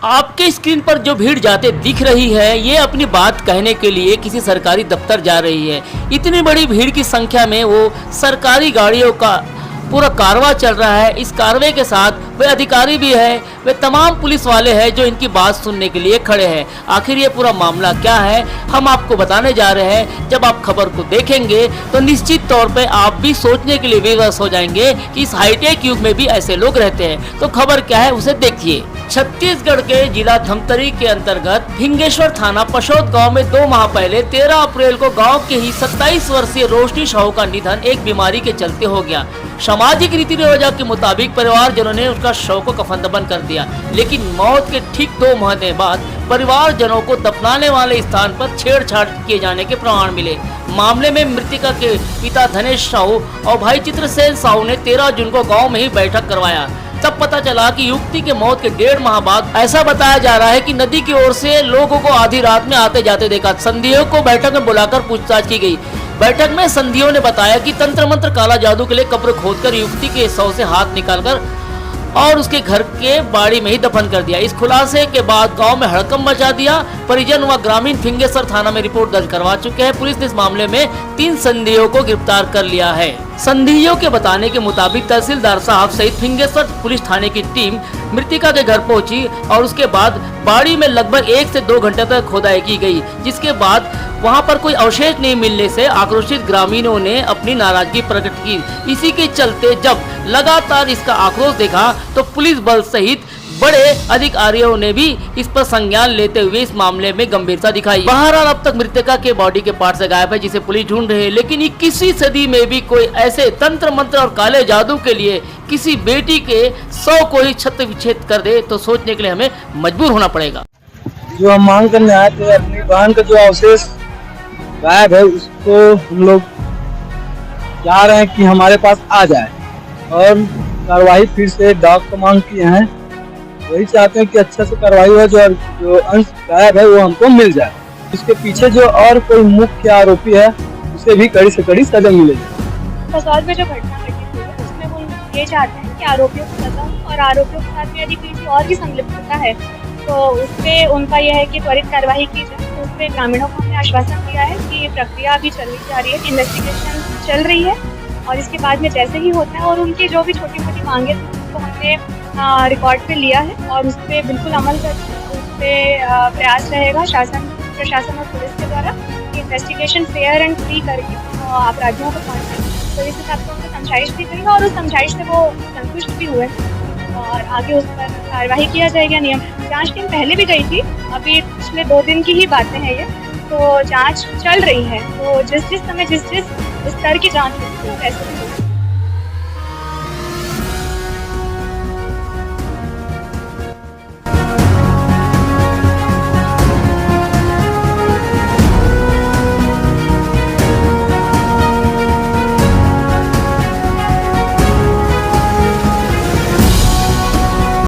आपके स्क्रीन पर जो भीड़ जाते दिख रही है, ये अपनी बात कहने के लिए किसी सरकारी दफ्तर जा रही है। इतनी बड़ी भीड़ की संख्या में वो सरकारी गाड़ियों का पूरा कारवां चल रहा है। इस कारवे के साथ वे अधिकारी भी है, वे तमाम पुलिस वाले हैं जो इनकी बात सुनने के लिए खड़े हैं। आखिर ये पूरा मामला क्या है, हम आपको बताने जा रहे हैं। जब आप खबर को देखेंगे तो निश्चित तौर पे आप भी सोचने के लिए विवश हो जाएंगे कि इस हाईटेक युग में भी ऐसे लोग रहते हैं। तो खबर क्या है उसे देखिए। छत्तीसगढ़ के जिला धमतरी के अंतर्गत भिंगेश्वर थाना पशोद गांव में 2 माह पहले 13 अप्रैल को गांव के ही 27 वर्षीय रोशनी साहू का निधन एक बीमारी के चलते हो गया। सामाजिक रीति रिवाज के मुताबिक परिवारजनों ने उसका शव को कफन दफन कर दिया, लेकिन मौत के ठीक 2 महीने बाद परिवारजनों को दफनाने वाले स्थान पर छेड़छाड़ किए जाने के प्रमाण मिले। मामले में मृतिका के पिता धनेश साहू और भाई चित्रसेन साहू ने 13 जून को गाँव में ही बैठक करवाया। तब पता चला कि युवती के मौत के 1.5 माह बाद ऐसा बताया जा रहा है कि नदी की ओर से लोगों को आधी रात में आते जाते देखा। संदिग्धों को बैठक में बुलाकर पूछताछ की गई। बैठक में संदिग्धों ने बताया कि तंत्र मंत्र काला जादू के लिए कब्र खोदकर युवती के शव से हाथ निकालकर और उसके घर के बाड़ी में ही दफन कर दिया। इस खुलासे के बाद गांव में हड़कंप मचा दिया। परिजन व ग्रामीण फिंगेश्वर थाना में रिपोर्ट दर्ज करवा चुके हैं। पुलिस ने इस मामले में 3 संदिग्धों को गिरफ्तार कर लिया है। संदिग्धों के बताने के मुताबिक तहसीलदार साहब सहित फिंगेश्वर पुलिस थाने की टीम मृतिका के घर पहुंची और उसके बाद बाड़ी में लगभग 1 से 2 घंटे तक खोदाई की गई, जिसके बाद वहां पर कोई अवशेष नहीं मिलने से आक्रोशित ग्रामीणों ने अपनी नाराजगी प्रकट की। इसी के चलते जब लगातार इसका आक्रोश देखा तो पुलिस बल सहित बड़े अधिकारियों ने भी इस पर संज्ञान लेते हुए इस मामले में गंभीरता दिखाई। बहरहाल अब तक मृतका के बॉडी के पार्ट से गायब है, जिसे पुलिस ढूंढ रही है। लेकिन 21वीं सदी में भी कोई ऐसे तंत्र मंत्र और काले जादू के लिए किसी बेटी के 100 को ही छत विच्छेद कर दे तो सोचने के लिए हमें मजबूर होना पड़ेगा। जो हम मांग करने आए थे, अपनी बहन का जो अवशेष गायब है उसको हम लोग चाह रहे हैं कि हमारे पास आ जाए और कार्रवाई फिर से डॉग को मांग किए हैं। वही चाहते हैं कि अच्छा से कार्रवाई हो, जो अंश गायब है वो हमको मिल जाए। इसके पीछे जो और कोई मुख्य आरोपी है उसे भी कड़ी से कड़ी सजा मिलेगी। फसाद में जो घटना घटी थी उसमें वो ये चाहते हैं कि आरोपियों को सजा हो और आरोपियों के साथ में यदि किसी और की संलिप्तता है तो उस पर उनका यह है कि त्वरित कार्रवाई की जाए। तो उस पर ग्रामीणों को हमने आश्वासन दिया है कि ये प्रक्रिया अभी चलनी जा रही है, इन्वेस्टिगेशन चल रही है और इसके बाद में जैसे ही होता है और उनकी जो भी छोटी मोटी मांगे थी उसको हमने रिकॉर्ड पे लिया है और उस पर बिल्कुल अमल करते हैं। उस पर प्रयास रहेगा शासन, प्रशासन और पुलिस के द्वारा इन्वेस्टिगेशन फेयर एंड फ्री करके अपराधियों को पहुँचे। तो इस हिसाब से उनको समझाइश दी गई और उस समझाइश से वो संतुष्ट भी हुए और आगे उस पर कार्रवाई किया जाएगा। नियम जांच टीम पहले भी गई थी, अभी पिछले 2 दिन की ही बातें हैं ये, तो जांच चल रही है। तो जिस समय जिस स्तर की जांच होती है वैसे